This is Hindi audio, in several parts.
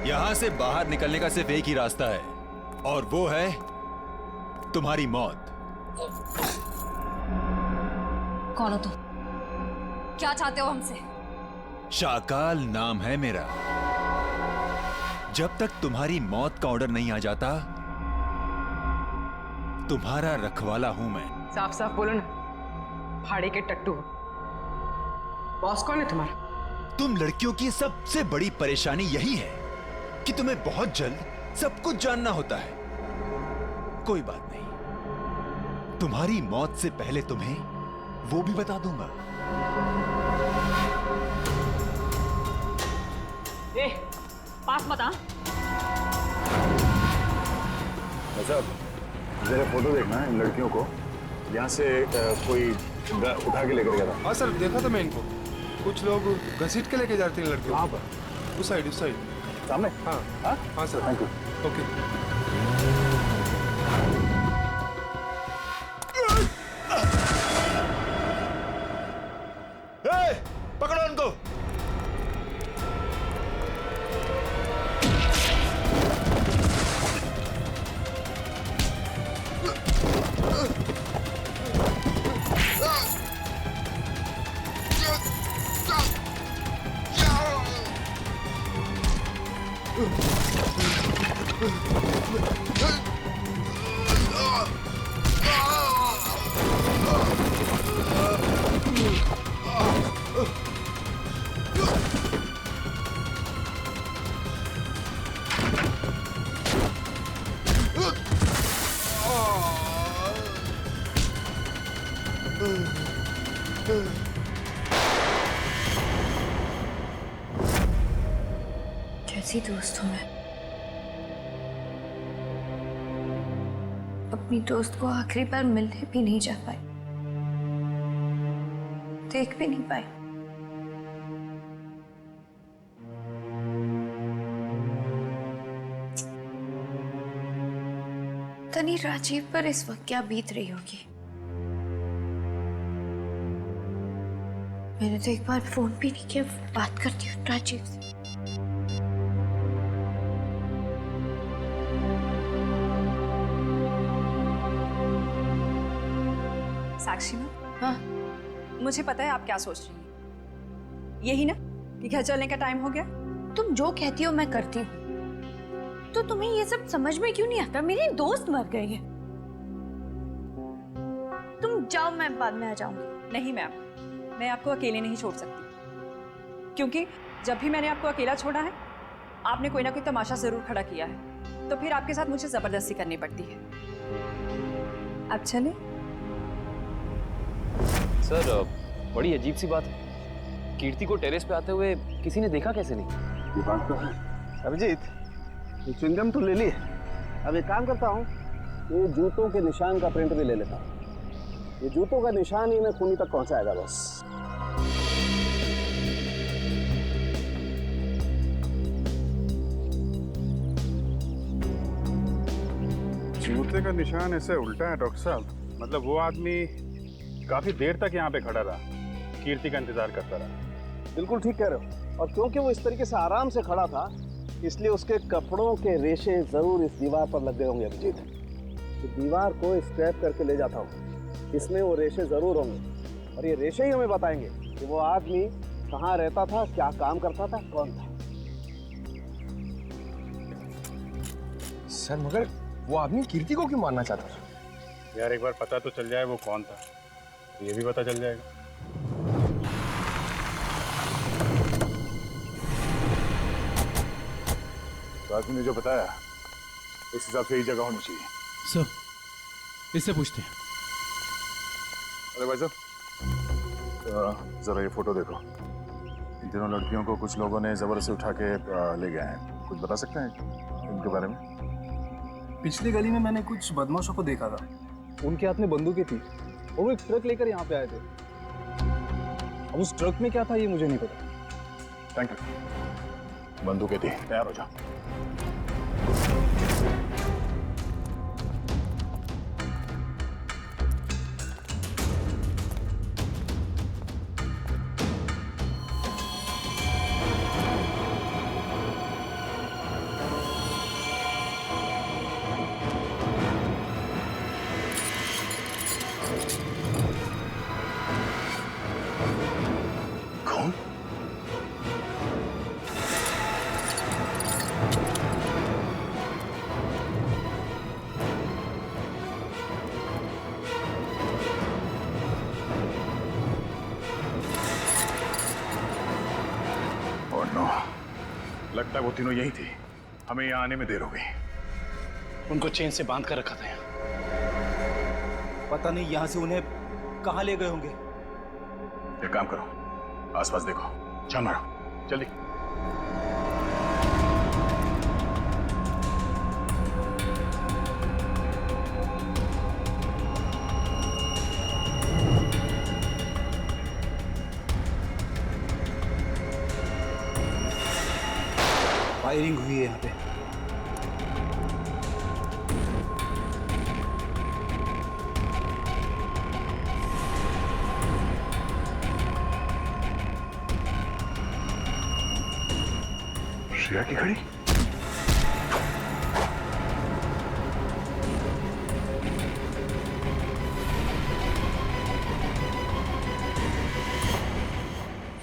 यहाँ से बाहर निकलने का सिर्फ एक ही रास्ता है, और वो है तुम्हारी मौत। कौन हो तुम? क्या चाहते हो हमसे? शाकाल नाम है मेरा। जब तक तुम्हारी मौत का ऑर्डर नहीं आ जाता, तुम्हारा रखवाला हूं मैं। साफ साफ बोलो ना, भाड़े के टट्टू। बॉस कौन है तुम्हारा? तुम लड़कियों की सबसे बड़ी परेशानी यही है कि तुम्हें बहुत जल्द सब कुछ जानना होता है। कोई बात नहीं, तुम्हारी मौत से पहले तुम्हें वो भी बता दूंगा। ए, पास मत आ। साहब, जरा फोटो देखना है इन लड़कियों को। यहाँ से कोई उठा के लेकर गया था। हाँ सर, देखा था मैं इनको। कुछ लोग घसीट के लेके जाते हैं लड़कियों। कहाँ पर? उस साइड सामने। हाँ हाँ हाँ सर। Thank you. ओके। पकड़ो उनको। कैसी दोस्त हूँ मैं। अपनी दोस्त को आखिरी बार मिलने भी नहीं जा पाई, देख भी नहीं पाई। तनी राजीव पर इस वक्त क्या बीत रही होगी। मैंने तो एक बार फोन भी नहीं किया। बात करती हूँ राजीव से। साक्षी मैम, हाँ, मुझे पता है आप क्या सोच रही हैं। यही ना कि घर चलने का टाइम हो गया। तुम जो कहती हो मैं करती हूँ, तो तुम्हें ये सब समझ में क्यों नहीं आता? मेरी दोस्त मर गई है। तुम जाओ, मैं बाद में आ जाऊंगी। नहीं मैम, मैं आपको अकेले नहीं छोड़ सकती, क्योंकि जब भी मैंने आपको अकेला छोड़ा है, आपने कोई ना कोई तमाशा जरूर खड़ा किया है, तो फिर आपके साथ मुझे जबरदस्ती करनी पड़ती है। अब चले। सर, बड़ी अजीब सी बात है। कीर्ति को टेरेस पे आते हुए किसी ने देखा कैसे नहीं? ये बात तो है। अभिजीत, ये च्युइंगम तो ले ली। अब एक काम करता हूँ, ये जूतों के निशान का प्रिंट भी ले लेता हूँ। ये जूतों का निशान ही मैं खूनी तक पहुंचाएगा बस। जूते का निशान ऐसे उल्टा है डॉक्टर साहब। मतलब वो आदमी काफी देर तक यहाँ पे खड़ा रहा, कीर्ति का इंतजार करता रहा। बिल्कुल ठीक कह रहे हो। और क्योंकि वो इस तरीके से आराम से खड़ा था, इसलिए उसके कपड़ों के रेशे जरूर इस दीवार पर लग गए होंगे अभिजीत। तो दीवार को स्क्रैप करके ले जाता हूँ, इसमें वो रेशे जरूर होंगे, और ये रेशे ही हमें बताएंगे कि वो आदमी कहाँ रहता था, क्या काम करता था, कौन था। सर, मगर वो आदमी कीर्ति को क्यों मारना चाहता था? यार एक बार पता तो चल जाए वो कौन था, तो ये भी पता चल जाएगा। तो आदमी ने जो बताया उस हिसाब से ही जगह होनी चाहिए। सर, इससे पूछते हैं। अरे भाई साहब, जरा ये फोटो देखो। इन तीनों लड़कियों को कुछ लोगों ने जबरदस्ती उठा के ले गए हैं। कुछ बता सकते हैं इनके बारे में? पिछली गली में मैंने कुछ बदमाशों को देखा था। उनके हाथ में बंदूकें थी और वो एक ट्रक लेकर यहाँ पे आए थे। अब उस ट्रक में क्या था ये मुझे नहीं पता। Thank you. बंदूकें थी, तैयार हो जाओ। नो, लगता है वो तीनों यही थी। हमें यहाँ आने में देर हो गई। उनको चेन से बांध कर रखा था यहाँ। पता नहीं यहाँ से उन्हें कहाँ ले गए होंगे। एक काम करो, आसपास देखो, छान मारो, जल्दी। फायरिंग हुई है यहाँ पे। श्रेया की घड़ी।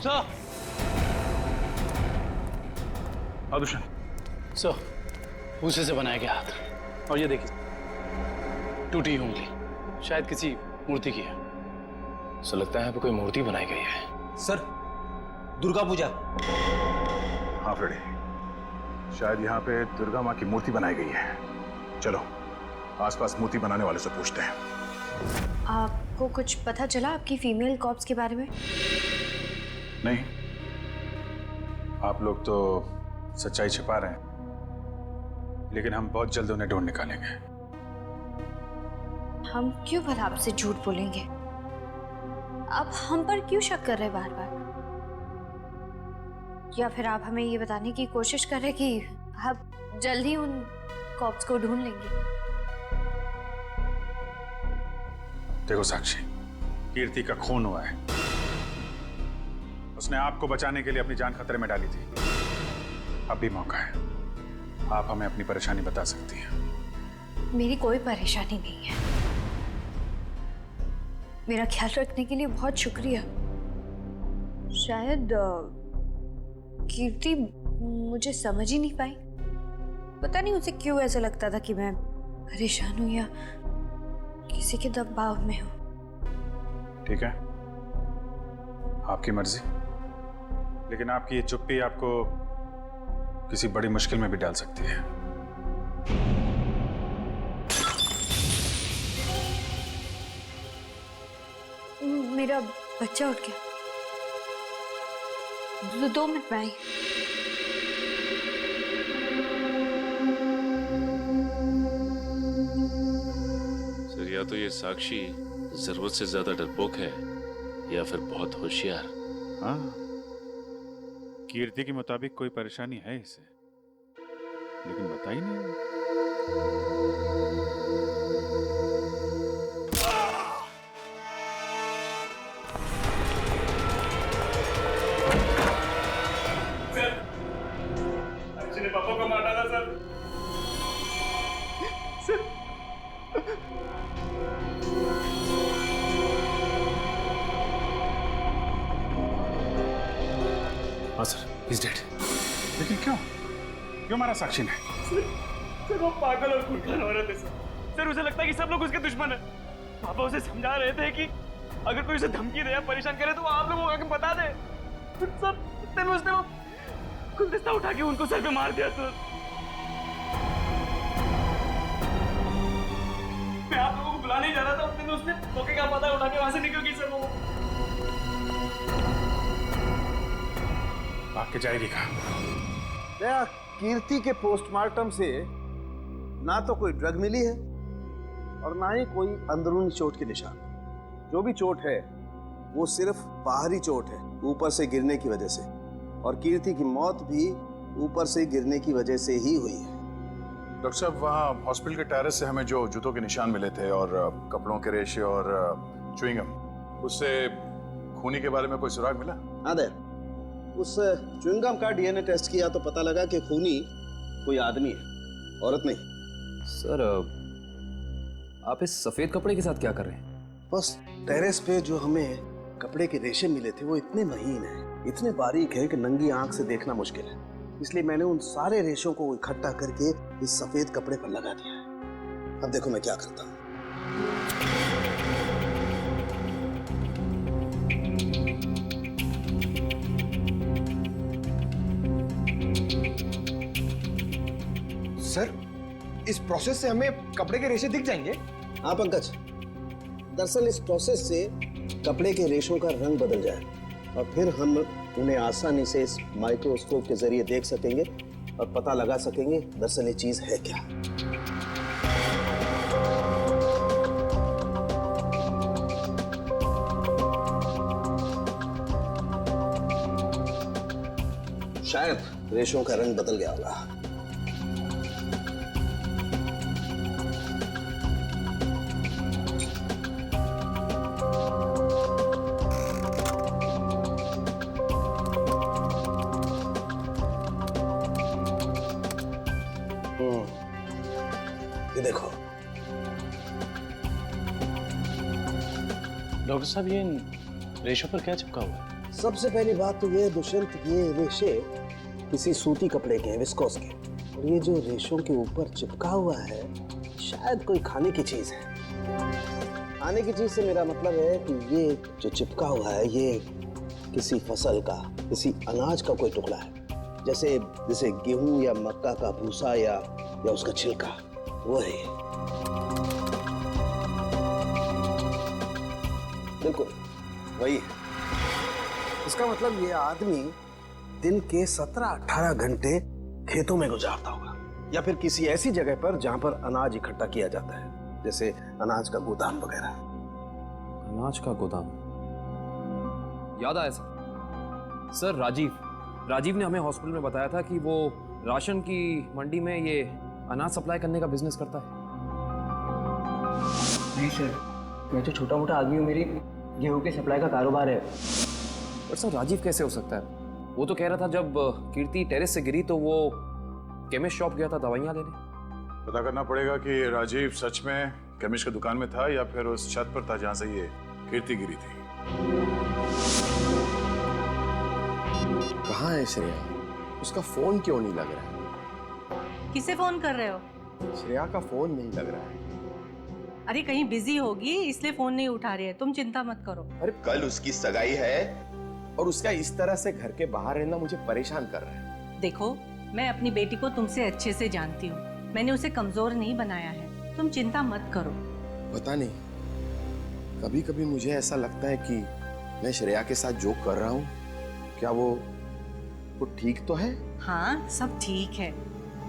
सर, आदुशन, सर, भूसे से बनाया गया हाथ। और ये देखिए, टूटी हुई उंगली, शायद किसी मूर्ति की है। सो लगता है यहाँ पे कोई मूर्ति बनाई गई है। सर, दुर्गा पूजा। हाँ फ्रेडी, शायद यहाँ पे दुर्गा माँ की मूर्ति बनाई गई है। चलो आसपास मूर्ति बनाने वाले से पूछते हैं। आपको कुछ पता चला आपकी फीमेल कॉप्स के बारे में? नहीं, आप लोग तो सच्चाई छिपा रहे हैं, लेकिन हम बहुत जल्द उन्हें ढूंढ निकालेंगे। हम क्यों भला आपसे झूठ बोलेंगे? आप हम पर क्यों शक कर रहे बार बार? या फिर आप हमें ये बताने की कोशिश कर रहे कि आप जल्द ही उन कॉप्स को ढूंढ लेंगे? देखो साक्षी, कीर्ति का खून हुआ है। उसने आपको बचाने के लिए अपनी जान खतरे में डाली थी। अब भी मौका है, आप हमें अपनी परेशानी बता सकती हैं। मेरी कोई परेशानी नहीं है। मेरा ख्याल रखने के लिए बहुत शुक्रिया। शायद कीर्ति मुझे समझ ही नहीं पाई। पता नहीं उसे क्यों ऐसा लगता था कि मैं परेशान हूं या किसी के दबाव में हूं। ठीक है, आपकी मर्जी, लेकिन आपकी ये चुप्पी आपको किसी बड़ी मुश्किल में भी डाल सकती है। मेरा बच्चा उठ गया। 2 मिनट में आई। सर, या तो ये साक्षी जरूरत से ज्यादा डरपोक है या फिर बहुत होशियार। हाँ, कीर्ति के मुताबिक कोई परेशानी है इसे, लेकिन बता ही नहीं। पापा को मार डाला सर। हाँ सर, he's dead। लेकिन क्यों? क्यों मारा साक्षी ने? सर वो पागल और खूंखार औरत है सर। उसे लगता है कि सब लोग उसके दुश्मन हैं। पापा उसे समझा रहे थे कि अगर कोई उसे धमकी दे या परेशान करे तो वो आप लोगों को आके बता दे। सर इतने में उसने वो गुलदस्ता उठा के उनको सर पे मार दिया सर। मैं आप लोगों को बुलाने ही जा रहा था, उतने में उसने मौके का पता उठा के वहां से निकल गई सर। वो भाग के जाएगी कहाँ? दया, कीर्ति के पोस्टमार्टम से ना तो कोई ड्रग मिली है और ना ही कोई अंदरूनी चोट के निशान। जो भी चोट है वो सिर्फ बाहरी चोट है, ऊपर से गिरने की वजह से। और कीर्ति की मौत भी ऊपर से गिरने की वजह से ही हुई है। डॉक्टर साहब, वहाँ हॉस्पिटल के टेरेस से हमें जो जूतों के निशान मिले थे और कपड़ों के रेशे और च्युइंगम, उससे खूनी के बारे में कोई सुराग मिला? हाँ दया, उस च्युइंगम का डीएनए टेस्ट किया तो पता लगा कि खूनी कोई आदमी है, औरत नहीं। सर, आप इस सफेद कपड़े के साथ क्या कर रहे हैं? बस टेरेस पे जो हमें कपड़े के रेशे मिले थे वो इतने महीन हैं, इतने बारीक है कि नंगी आंख से देखना मुश्किल है। इसलिए मैंने उन सारे रेशों को इकट्ठा करके इस सफेद कपड़े पर लगा दिया है। अब देखो मैं क्या करता हूँ। सर इस प्रोसेस से हमें कपड़े के रेशे दिख जाएंगे? हाँ पंकज, दरअसल इस प्रोसेस से कपड़े के रेशों का रंग बदल जाए और फिर हम उन्हें आसानी से इस माइक्रोस्कोप के जरिए देख सकेंगे और पता लगा सकेंगे दरअसल ये चीज है क्या। शायद रेशों का रंग बदल गया होगा। ये देखो डॉक्टर साहब, ये इन रेशों पर क्या चिपका हुआ है? सबसे पहली बात तो ये दुष्यंत, ये रेशे किसी सूती कपड़े के हैं, विस्कोस के। और ये जो रेशों के ऊपर चिपका हुआ है शायद कोई खाने की चीज है। खाने की चीज से मेरा मतलब है कि ये जो चिपका हुआ है ये किसी फसल का, किसी अनाज का कोई टुकड़ा है, जैसे गेहूं या मक्का का भूसा या उसका छिलका, वो है ये। बिल्कुल वही है। इसका मतलब ये आदमी दिन के 17-18 घंटे खेतों में गुजारता होगा या फिर किसी ऐसी जगह पर जहां पर अनाज इकट्ठा किया जाता है, जैसे अनाज का गोदाम वगैरह। अनाज का गोदाम, याद आया सर, राजीव ने हमें हॉस्पिटल में बताया था कि वो राशन की मंडी में ये अनाज सप्लाई करने का बिजनेस करता है। नहीं सर, मैं तो छोटा मोटा आदमी हूँ, मेरी गेहूं के सप्लाई का कारोबार है। पर सर राजीव कैसे हो सकता है? वो तो कह रहा था जब कीर्ति टेरेस से गिरी तो वो केमिस्ट शॉप गया था दवाइयाँ लेने। पता करना पड़ेगा कि राजीव सच में केमिस्ट की दुकान में था या फिर उस छत पर था जहां से ये कीर्ति गिरी थी। कहाँ है श्रेया? उसका फोन क्यों नहीं लग रहा है? किसे फोन कर रहे हो? श्रेया का फोन नहीं लग रहा है। अरे कहीं बिजी होगी इसलिए फोन नहीं उठा रही है, तुम चिंता मत करो। अरे कल उसकी सगाई है और उसका इस तरह से घर के बाहर रहना मुझे परेशान कर रहा है। देखो, मैं अपनी बेटी को तुमसे अच्छे से जानती हूँ, मैंने उसे कमजोर नहीं बनाया है, तुम चिंता मत करो। पता नहीं, कभी कभी मुझे ऐसा लगता है कि मैं श्रेया के साथ जो कर रहा हूँ क्या वो ठीक तो है? हाँ, सब ठीक है।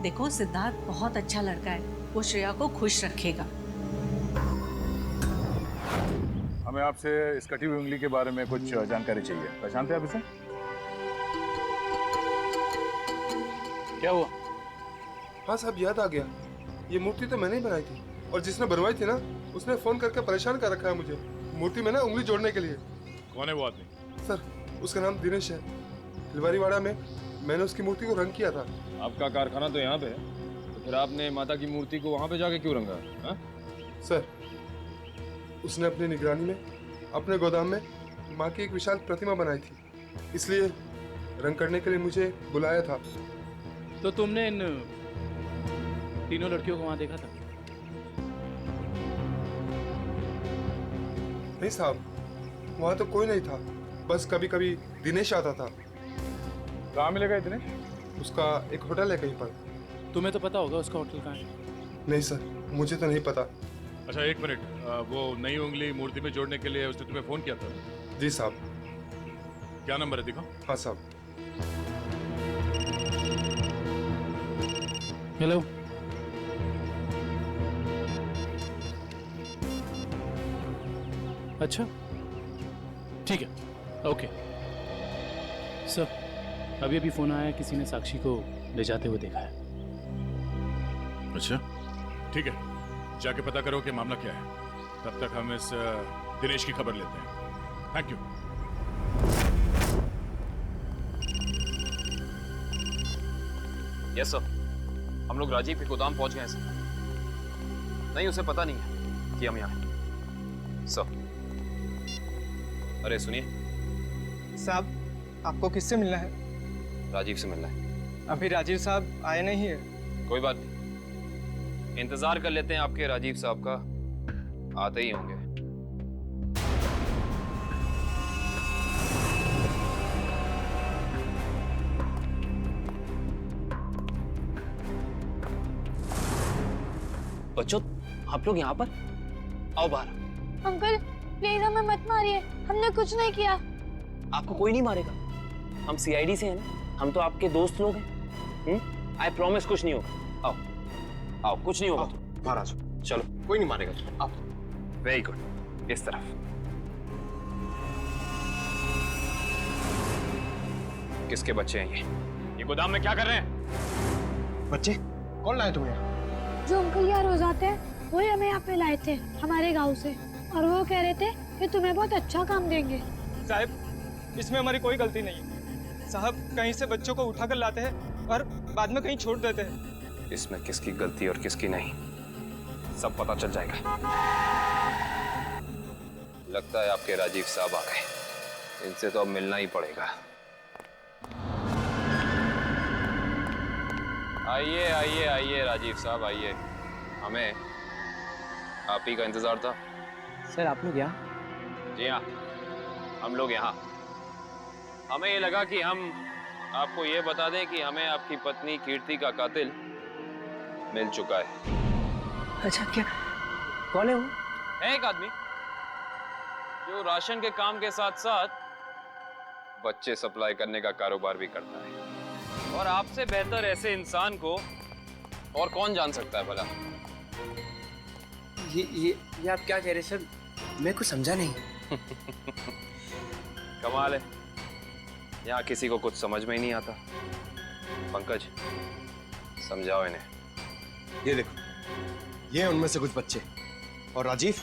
देखो, सिद्धार्थ बहुत अच्छा लड़का है, वो श्रेया को खुश रखेगा। हमें आपसे इस कटी हुई उंगली के बारे में कुछ जानकारी चाहिए। पहचानते हैं आप इसे? क्या हुआ? हाँ साहब, याद आ गया। ये मूर्ति तो मैंने ही बनाई थी और जिसने बनवाई थी ना उसने फोन करके परेशान कर रखा है मुझे मूर्ति में ना उंगली जोड़ने के लिए। कौन है वो आदमी? सर, उसका नाम दिनेश है। तिलवारीवाड़ा में मैंने उसकी मूर्ति को रंग किया था। आपका कारखाना तो यहाँ पे है, तो फिर आपने माता की मूर्ति को वहाँ पे जाके क्यों रंगा? हा? सर, उसने अपनी निगरानी में अपने गोदाम में माँ की एक विशाल प्रतिमा बनाई थी, इसलिए रंग करने के लिए मुझे बुलाया था। तो तुमने इन तीनों लड़कियों को वहां देखा था? नहीं साहब, वहाँ तो कोई नहीं था, बस कभी कभी दिनेश आता था। कहाँ मिलेगा दिनेश? उसका एक होटल है कहीं पर। तुम्हें तो पता होगा उसका होटल कहाँ है? नहीं सर, मुझे तो नहीं पता। अच्छा एक मिनट, वो नई उंगली मूर्ति में जोड़ने के लिए उसने तुम्हें फोन किया था? जी साहब। क्या नंबर है, दिखाओ। हाँ साहब। हेलो, अच्छा ठीक है, ओके सर। अभी अभी फोन आया, किसी ने साक्षी को ले जाते हुए देखा है। अच्छा ठीक है, जाके पता करो कि मामला क्या है। तब तक हम इस दिनेश की खबर लेते हैं। Thank you. यस सर, हम लोग राजीव के गोदाम पहुंच गए हैं सर। नहीं, उसे पता नहीं है कि हम यहाँ हैं सर। अरे सुनिए साहब, आपको किससे मिलना है? राजीव से मिलना है। अभी राजीव साहब आए नहीं है। कोई बात नहीं, इंतजार कर लेते हैं आपके राजीव साहब का, आते ही होंगे। बच्चों, आप लोग यहाँ पर आओ बाहर। अंकल प्लीज हमें मत मारिए, हमने कुछ नहीं किया। आपको कोई नहीं मारेगा, हम सीआईडी से हैं ना, हम तो आपके दोस्त लोग हैं। आई प्रॉमिस कुछ नहीं होगा। आओ आओ, कुछ नहीं होगा। बाहर आ जाओ, चलो, कोई नहीं मारेगा। आप वेरी गुड, इस तरफ। किसके बच्चे हैं ये गोदाम में क्या कर रहे हैं? बच्चे कौन लाए तुम्हें यहाँ? जो अंकल यहाँ रोज आते हैं वही हमें यहाँ पे लाए थे हमारे गांव से, और वो कह रहे थे कि तुम्हें बहुत अच्छा काम देंगे। साहब, इसमें हमारी कोई गलती नहीं है। साहब कहीं से बच्चों को उठा कर लाते हैं और बाद में कहीं छोड़ देते हैं। इसमें किसकी गलती और किसकी नहीं, सब पता चल जाएगा। लगता है आपके राजीव साहब आ गए, इनसे तो अब मिलना ही पड़ेगा। आइए आइए आइए राजीव साहब, आइए। हमें आप ही का इंतजार था। सर आप लोग यहाँ? जी हाँ, हम लोग यहाँ। हमें ये लगा कि हम आपको ये बता दें कि हमें आपकी पत्नी कीर्ति का कातिल मिल चुका है। अच्छा, क्या कौन है वो? है एक आदमी जो राशन के काम के साथ साथ बच्चे सप्लाई करने का कारोबार भी करता है, और आपसे बेहतर ऐसे इंसान को और कौन जान सकता है भला? ये आप क्या कह रहे हैं सर? मैं कुछ समझा नहीं। कमाल है, यहाँ किसी को कुछ समझ में ही नहीं आता। पंकज, समझाओ इन्हें। ये देखो, ये हैं उनमें से कुछ बच्चे। और राजीव,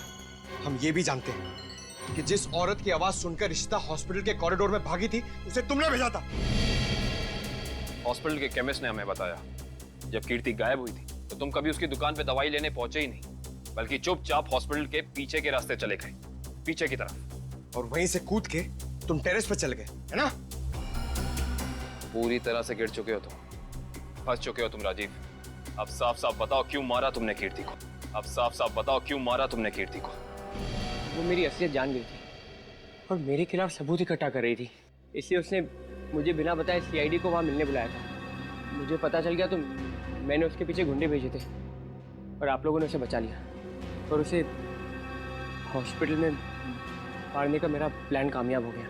हम ये भी जानते हैं कि जिस औरत की आवाज सुनकर रिश्ता हॉस्पिटल के कॉरिडोर में भागी थी, उसे तुमने भेजा था। हॉस्पिटल के केमिस्ट ने हमें बताया, जब कीर्ति गायब हुई थी तो तुम कभी उसकी दुकान पे दवाई लेने पहुंचे ही नहीं, बल्कि चुपचाप हॉस्पिटल के पीछे के रास्ते चले गए, पीछे की तरफ। और वहीं से कूद के तुम टेरेस पर चल गए, है ना? पूरी तरह से गिर चुके हो तुम, फंस चुके हो तुम राजीव। अब साफ साफ बताओ क्यों मारा तुमने कीर्ति को? अब साफ साफ बताओ क्यों मारा तुमने कीर्ति को? वो मेरी असलियत जान गई थी और मेरे खिलाफ सबूत इकट्ठा कर रही थी, इसलिए उसने मुझे बिना बताए सीआईडी को वहाँ मिलने बुलाया था। मुझे पता चल गया तो मैंने उसके पीछे गुंडे भेजे थे और आप लोगों ने उसे बचा लिया और उसे हॉस्पिटल में मारने का मेरा प्लान कामयाब हो गया।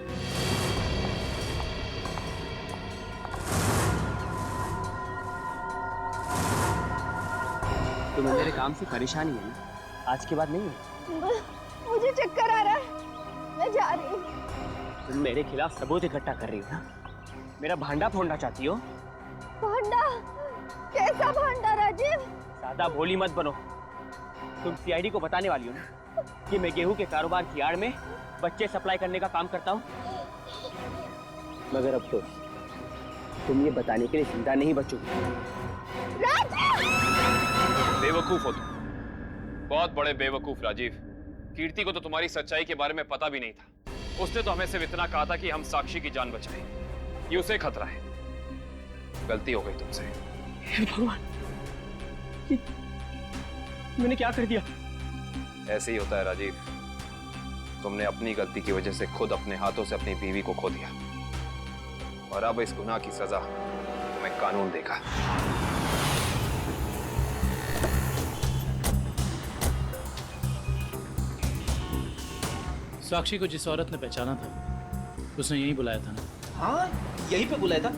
तुम्हें मेरे काम से परेशानी है ना? आज के बाद नहीं है? मुझे चक्कर आ रहा है, मैं जा रही हूँ। तुम मेरे खिलाफ सबूत इकट्ठा कर रही हो ना? मेरा भांडा फोड़ना चाहती हो? भांडा? कैसा भांडा राजीव? ज्यादा भोली मत बनो। तुम सीआईडी को बताने वाली हो ना कि मैं गेहूं के कारोबार की आड़ में बच्चे सप्लाई करने का काम करता हूँ? मगर अब तो तुम ये बताने के लिए जिंदा नहीं बचोगी। बेवकूफ हो तुम, बहुत बड़े बेवकूफ राजीव। कीर्ति को तो तुम्हारी सच्चाई के बारे में पता भी नहीं था। उसने तो हमें सिर्फ इतना कहा था कि हम साक्षी की जान बचाएं। ये उसे खतरा है। गलती हो गई तुमसे। भगवान, मैंने क्या कर दिया? ऐसे ही होता है राजीव। तुमने अपनी गलती की वजह से खुद अपने हाथों से अपनी बीवी को खो दिया, और अब इस गुनाह की सजा तुम्हें कानून देगा। साक्षी को जिस औरत ने पहचाना था उसने यहीं बुलाया था ना? हाँ, यहीं पे बुलाया था।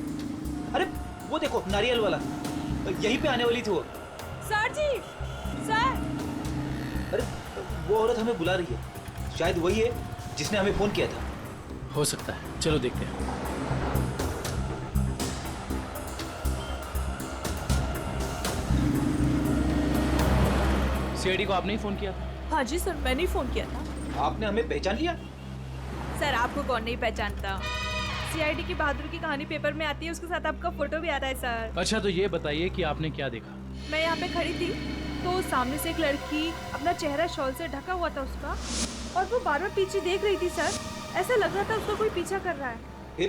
अरे वो देखो, नारियल वाला, यहीं पे आने वाली थी वो। सर जी, सर। अरे वो औरत हमें बुला रही है, शायद वही है जिसने हमें फोन किया था। हो सकता है, चलो देखते हैं। सीआईडी को आपने ही फोन किया था? हाँ जी सर, मैंने ही फोन किया था। आपने हमें पहचान लिया? सर आपको कौन नहीं पहचानता? सीआईडी की बहादुर की कहानी पेपर में आती है, उसके साथ आपका फोटो भी आ रहा है सर। अच्छा, तो ये बताइए कि आपने क्या देखा? मैं यहाँ पे खड़ी थी तो सामने से एक लड़की, अपना चेहरा शॉल से ढका हुआ था उसका, और वो बार बार पीछे देख रही थी सर। ऐसा लग रहा था उसको कोई पीछा कर रहा है।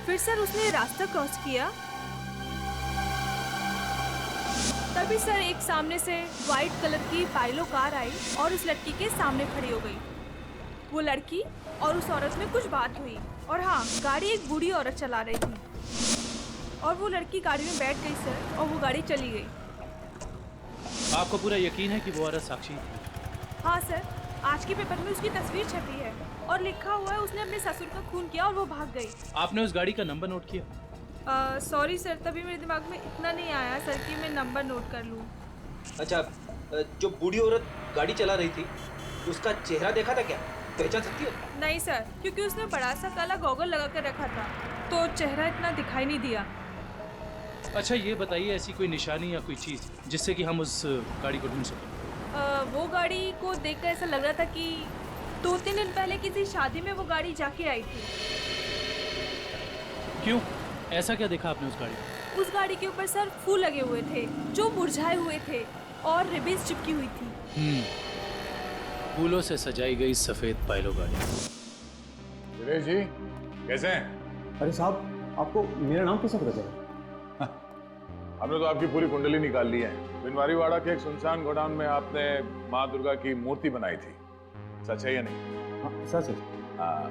फिर सर उसने रास्ता क्रॉस किया, तभी सर एक सामने से व्हाइट कलर की पाइलो कार आई और उस लड़की के सामने खड़ी हो गई। वो लड़की और उस औरत में कुछ बात हुई, और हाँ, गाड़ी एक बूढ़ी औरत चला रही थी, और वो लड़की गाड़ी में बैठ गई सर, और वो गाड़ी चली गई। आपको पूरा यकीन है कि वो औरत साक्षी? हाँ सर, आज के पेपर में उसकी तस्वीर छपी है और लिखा हुआ है उसने अपने ससुर का खून किया और वो भाग गई। आपने उस गाड़ी का नंबर नोट किया? सॉरी सर, तभी मेरे दिमाग में इतना नहीं आया सर कि मैं नंबर नोट कर लूँ। अच्छा, जो बूढ़ी औरत गाड़ी चला रही थी उसका चेहरा देखा था क्या? पहचान सकती हो? नहीं सर, क्योंकि उसने बड़ा सा काला गॉगल लगा कर रखा था तो चेहरा इतना दिखाई नहीं दिया। अच्छा ये बताइए, ऐसी कोई निशानी या कोई चीज़ जिससे कि हम उस गाड़ी को ढूंढ सकें? वो गाड़ी को देखकर ऐसा लग रहा था कि 2-3 दिन पहले किसी शादी में वो गाड़ी जाके आई थी। क्यों? ऐसा क्या देखा आपने उस गाड़ी में? उस गाड़ी के ऊपर सर फूल लगे हुए थे जो मुरझाए हुए थे और रिबन्स चिपकी हुई थी। फूलों से सजाई गई सफेद पायलो गाड़ी। सुरेश जी कैसे हैं? अरे साहब, आपको मेरा नाम कैसे पता चला? हमने तो आपकी पूरी कुंडली निकाल ली है। बिनवारीवाड़ा के एक सुनसान गोडाउन में आपने माँ दुर्गा की मूर्ति बनाई थी, सच है या नहीं? हाँ सच है। हाँ,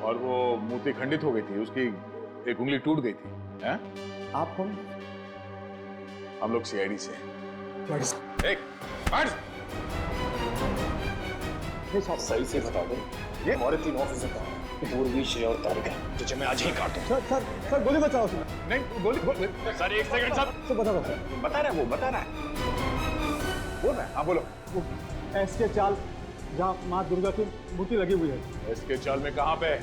और वो मूर्ति खंडित हो गई थी, उसकी एक उंगली टूट गई थी। हैं? आप कौन? हम लोग सीआईडी से हैं। सही से बता दो, ये हमारे 3 ऑफिसर का पूर्वी, श्रेय और तारिक है, तुझे मैं आज ही काट दूं। सर गोली बचाओ उसमें। नहीं गोली सर, एक सेकंड सर बता रहा हूँ। बता रहा है, वो बता रहा है, बोल रहा है। हाँ बोलो। एसके चाल जहाँ माँ दुर्गा की मूर्ति लगी हुई है। एसके चाल में कहाँ पे?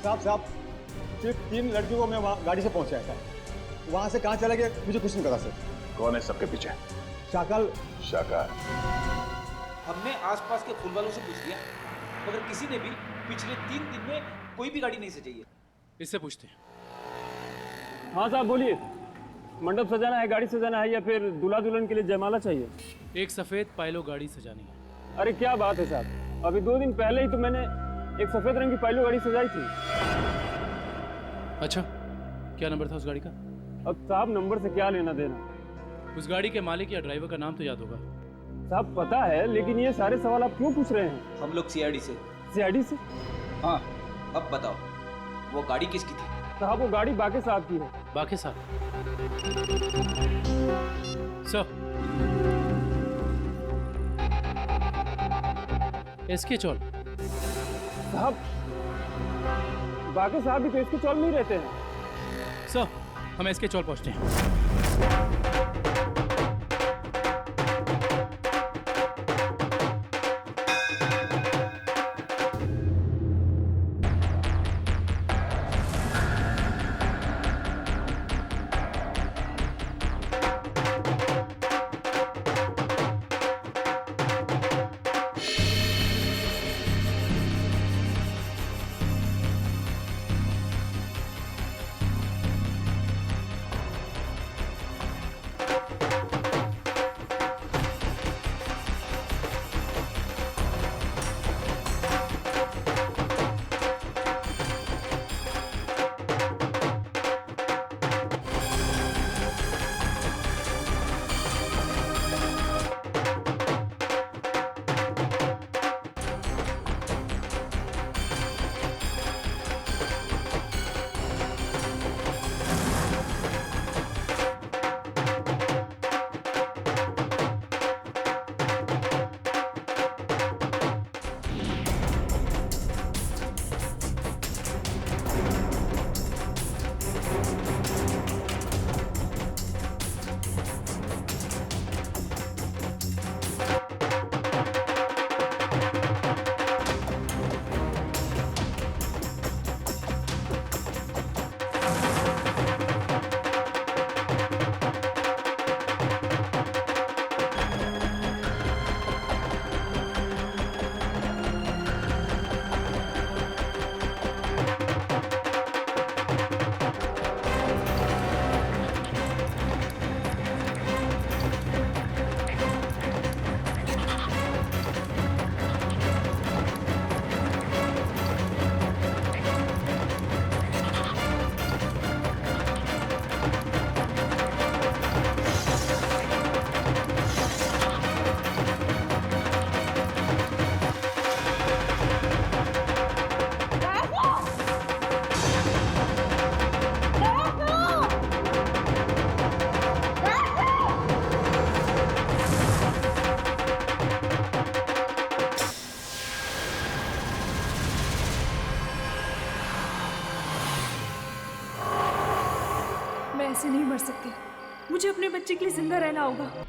साहब सिर्फ 3 लड़कियों को मैं वहाँ गाड़ी से पहुँचाया था, वहाँ से कहाँ चला गया मुझे कुछ नहीं पता सर। कौन है सबके पीछे? शाकल। शाका। हमने आसपास के फूल वालों से पूछ लिया, मगर किसी ने भी पिछले 3 दिन में कोई भी गाड़ी नहीं सजाई है। इससे पूछते हैं। हाँ साहब बोलिए, मंडप सजाना है, गाड़ी सजाना है या फिर दूल्हा दुल्हन के लिए जयमाला चाहिए? एक सफेद पायलो गाड़ी सजानी है। अरे क्या बात है साहब, अभी 2 दिन पहले ही तो मैंने एक सफेद रंग की पायलो गाड़ी सजाई थी। अच्छा, क्या नंबर था उस गाड़ी का? अब साहब नंबर से क्या लेना देना? उस गाड़ी के मालिक या ड्राइवर का नाम तो याद होगा? साहब पता है, लेकिन ये सारे सवाल आप क्यों पूछ रहे हैं? हम लोग सीआईडी से। सीआईडी से? हाँ, अब बताओ वो गाड़ी किसकी थी? साहब वो गाड़ी बाके साहब की है। बाके साहब? सर, इसके चौल? साहब बाके साहब भी तो इसके चौल में ही रहते हैं। सर, हम इसके चौल पहुंचते हैं। ऐसे नहीं मर सकती। मुझे अपने बच्चे के लिए जिंदा रहना होगा।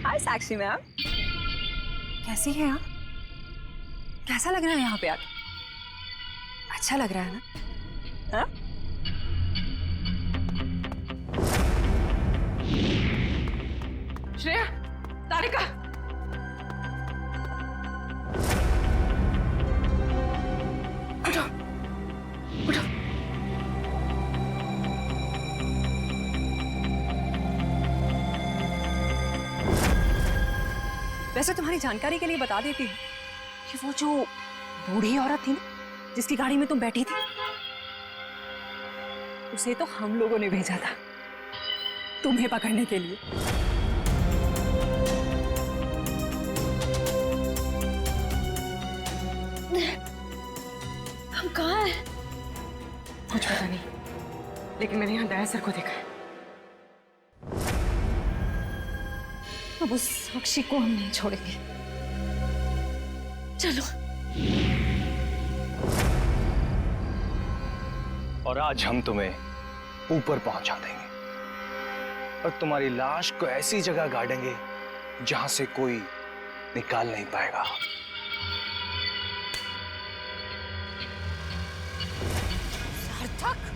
हाय साक्षी मैम, कैसी हैं आप? कैसा लग रहा है यहाँ पे आके? अच्छा लग रहा है ना? हाँ? श्रेया, तारिका, उठो, उठो। वैसे तुम्हारी जानकारी के लिए बता देती हूँ कि वो जो बूढ़ी औरत थी ना जिसकी गाड़ी में तुम बैठी थी, उसे तो हम लोगों ने भेजा था तुम्हें पकड़ने के लिए। हम कहाँ हैं? कुछ पता नहीं, लेकिन मैंने यहाँ दया सर को देखा है। अब उस साक्षी को हम नहीं छोड़ेंगे। चलो। और आज हम तुम्हें ऊपर पहुंचा देंगे और तुम्हारी लाश को ऐसी जगह गाड़ेंगे जहां से कोई निकाल नहीं पाएगा। सार्थक,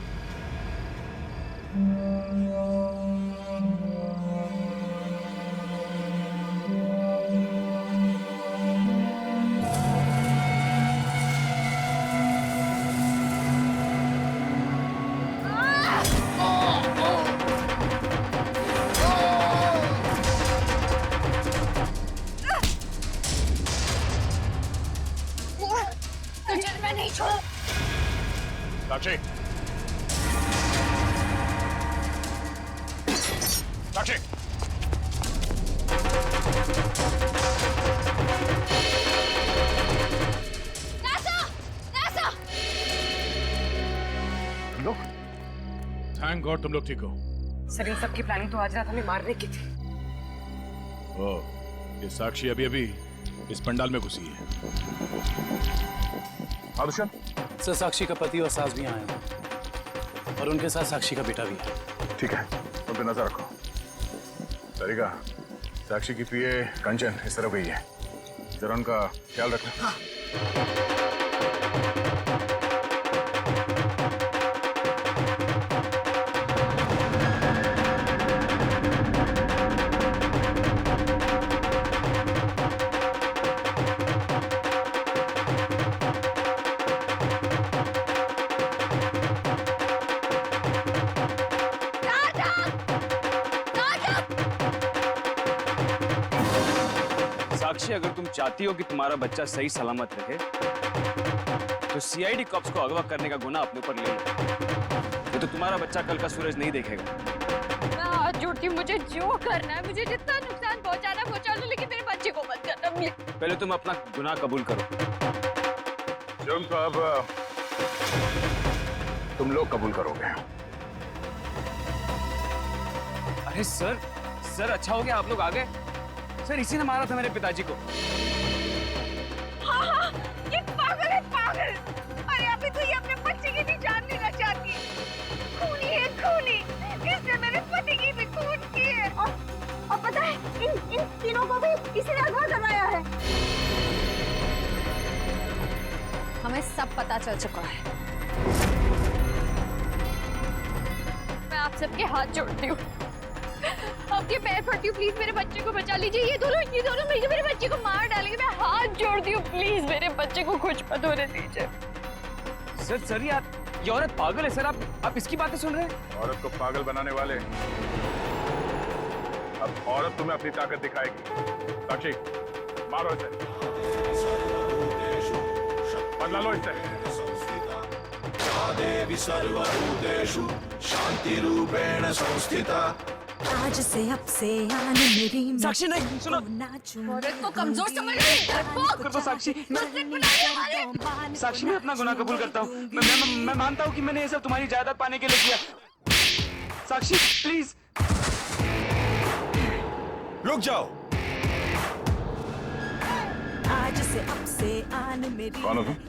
तुझे मैं नहीं छोड़। साक्षी, साक्षी, तुम लोग? थैंक गॉड तुम लोग ठीक हो। सर, इन सबकी प्लानिंग तो आज रात हमें मारने की थी। ओह, ये साक्षी अभी अभी इस पंडाल में घुसी है। आदर्शन? सर, साक्षी का पति और सास भी आए हैं और उनके साथ साक्षी का बेटा भी है। ठीक है, उन पे नजर रखो। तारिका, साक्षी की पीए कंचन इस तरफ गई है, जरा उनका ख्याल रखना। हाँ। साक्षी, अगर तुम चाहती हो कि तुम्हारा बच्चा सही सलामत रहे तो सीआईडी कॉप्स को अगवा करने का गुनाह अपने ऊपर ले लो। ये तो तुम्हारा बच्चा कल का सूरज नहीं देखेगा। मैं हाथ जोड़ती हूँ, मुझे जो करना है, मुझे जितना नुकसान पहुंचाना पहुंचा लो, लेकिन मेरे बच्चे को मत करना प्लीज। पहले तुम अपना गुनाह कबूल करो। जुर्म तो अब तुम लोग कबूल करोगे। अरे सर, अच्छा हो गया आप लोग आ गए। सर, इसी ने मारा था मेरे पिताजी को। हाँ, ये पागल है, पागल। अरे अभी तो ये अपने बच्चे की भी जान लेना चाहती है। खूनी है, खूनी। इसने मेरे पति की भी खून की है। और पता है, इन तीनों को भी इसी ने अगवा करवाया है। हमें सब पता चल चुका है। मैं आप सबके हाथ जोड़ती हूँ, आपके पैर पड़ती हूँ, प्लीज मेरे बच्चे को बचा लीजिए। ये दोनों मिलकर मेरे बच्चे को मार डालेंगे। मैं हाथ जोड़ती हूँ, प्लीज मेरे बच्चे को कुछ मत होने दीजिए। सर ये औरत पागल है सर। आप इसकी बातें सुन रहे हैं? औरत को पागल बनाने वाले अब औरत तुम्हें अपनी ताकत दिखाएगी। साक्षी मारो इसे, बदला लो इससे। देवी सर्वभूतेषु शांति रूपेण संस्थिता। आज से अब से आने मेरी साक्षी नहीं सुनो। औरत को कमजोर समझ रही कर दो साक्षी। साक्षी मैं अपना गुनाह कबूल करता हूँ। मैं मानता हूँ कि मैंने ये सब तुम्हारी जायदाद पाने के लिए किया। साक्षी प्लीज रुक जाओ। आज से अब से आन मेरी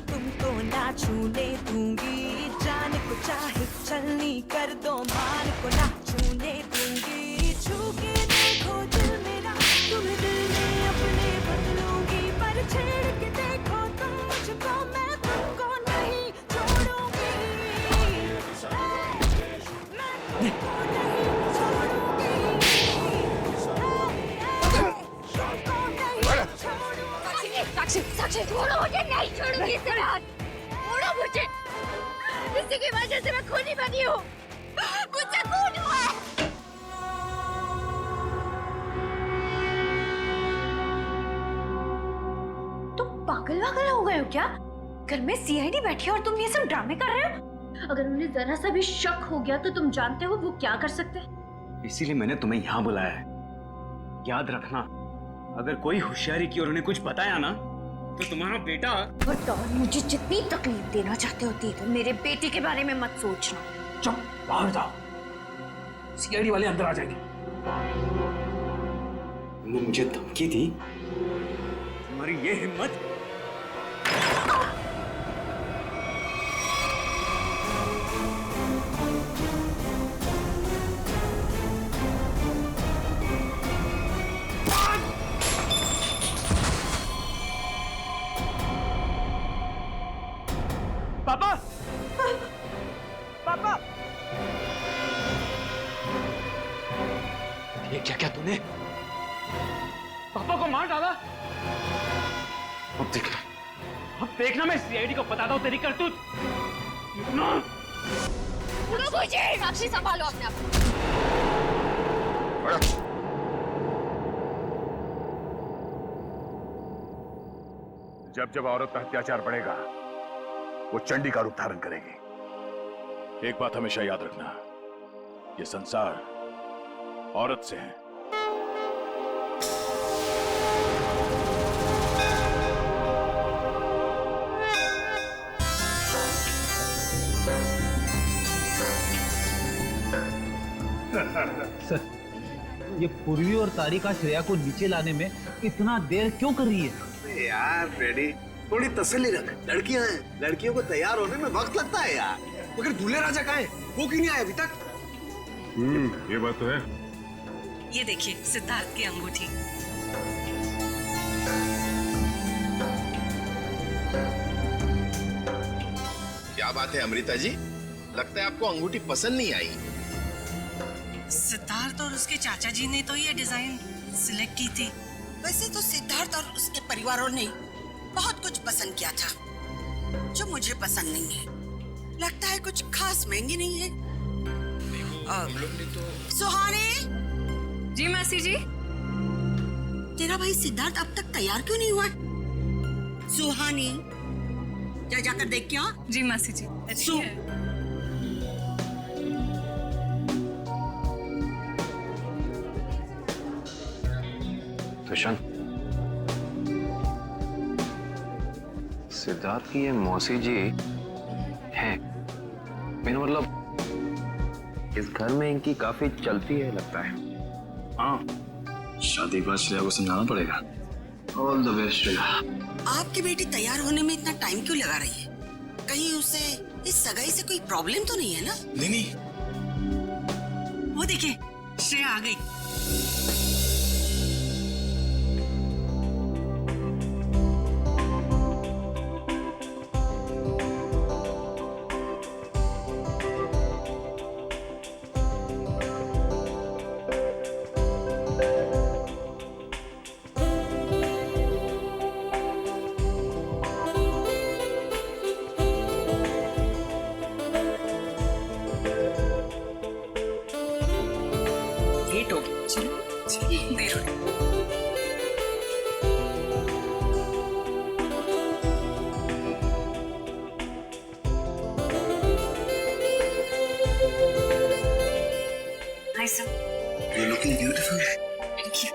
तुमको ना छूने दूंगी। जान को चाहे चलनी कर दो, मान को ना छूने दूंगी। छू के देखो दिल मेरा, तुम्हें दिल में अपने बदलूंगी। पर छेड़ के देखो तुम मुझको, मैं तुमको नहीं छोड़ूंगी। मैं तुमको नहीं छोड़ूंगी। साक्षी छोड़ो मुझे, नहीं छोड़ूंगी इसे रात। छोड़ो मुझे, इसी की वजह से मैं खूनी बनी हूँ। मुझसे खून हुआ है। तुम पागल हो गए हो क्या? घर में सीआईडी बैठी है और तुम ये सब ड्रामे कर रहे हो? अगर उन्हें जरा सा भी शक हो गया तो तुम जानते हो वो क्या कर सकते हैं? इसीलिए मैंने तुम्हें यहाँ बुलाया है। याद रखना, अगर कोई होशियारी की और उन्हें कुछ बताया ना तो तुम्हारा बेटा। बताओ, मुझे जितनी तकलीफ देना चाहते हो दे दो, मेरे बेटे के बारे में मत सोचना। चुप, बाहर जाओ, सीआईडी वाले अंदर आ जाएंगे। तुमने मुझे धमकी दी? तुम्हारी ये हिम्मत? पापा! पापा! ये क्या तूने? पापा को मार डाला? अब देखना, मैं सीआईडी को बताता हूँ तेरी करतूत। साक्षी संभालो अपने आप। जब जब औरत पर अत्याचार बढ़ेगा वो चंडी का रूप धारण करेगी। एक बात हमेशा याद रखना, ये संसार औरत से है। सर, ये पूर्वी और तारिका श्रेया को नीचे लाने में इतना देर क्यों कर रही है? यार रेडी, थोड़ी तसल्ली रख। लड़कियां हैं, लड़कियों को तैयार होने में वक्त लगता है यार। मगर दूल्हे राजा कहाँ है? वो क्यों नहीं आया अभी तक? ये बात तो है। ये देखिए सिद्धार्थ की अंगूठी। क्या बात है अमृता जी, लगता है आपको अंगूठी पसंद नहीं आई। सिद्धार्थ और उसके चाचा जी ने तो ये डिजाइन सिलेक्ट की थी। वैसे तो सिद्धार्थ और उसके परिवारों ने बहुत कुछ पसंद किया था जो मुझे पसंद नहीं है। लगता है कुछ खास महंगी नहीं है। हम लोग ने तो। सुहानी जी मासी जी। तेरा भाई सिद्धार्थ अब तक तैयार क्यों नहीं हुआ? सुहानी जा जाकर देख क्या। जी मासी जी। दुष्यंत, सिद्धार्थ की ये मौसी जी हैं। मेरा मतलब इस घर में इनकी काफी चलती है लगता है। हाँ, शादी बाद श्रेया को समझाना पड़ेगा। All the best Shreya. आपकी बेटी तैयार होने में इतना टाइम क्यों लगा रही है? कहीं उसे इस सगाई से कोई प्रॉब्लम तो नहीं है ना? नहीं। वो देखिए श्रेया आ गई। लेट होगी। चलो देर हो रही। Hi, sir. You're looking beautiful. Thank you.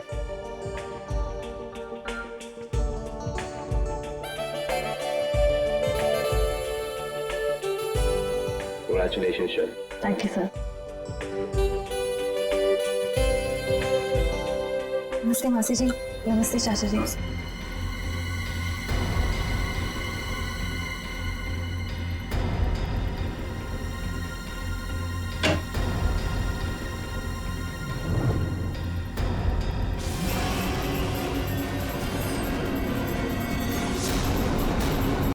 Congratulations, Shal. Thank you, sir. नमस्ते मासी जी। नमस्ते चाचा जी।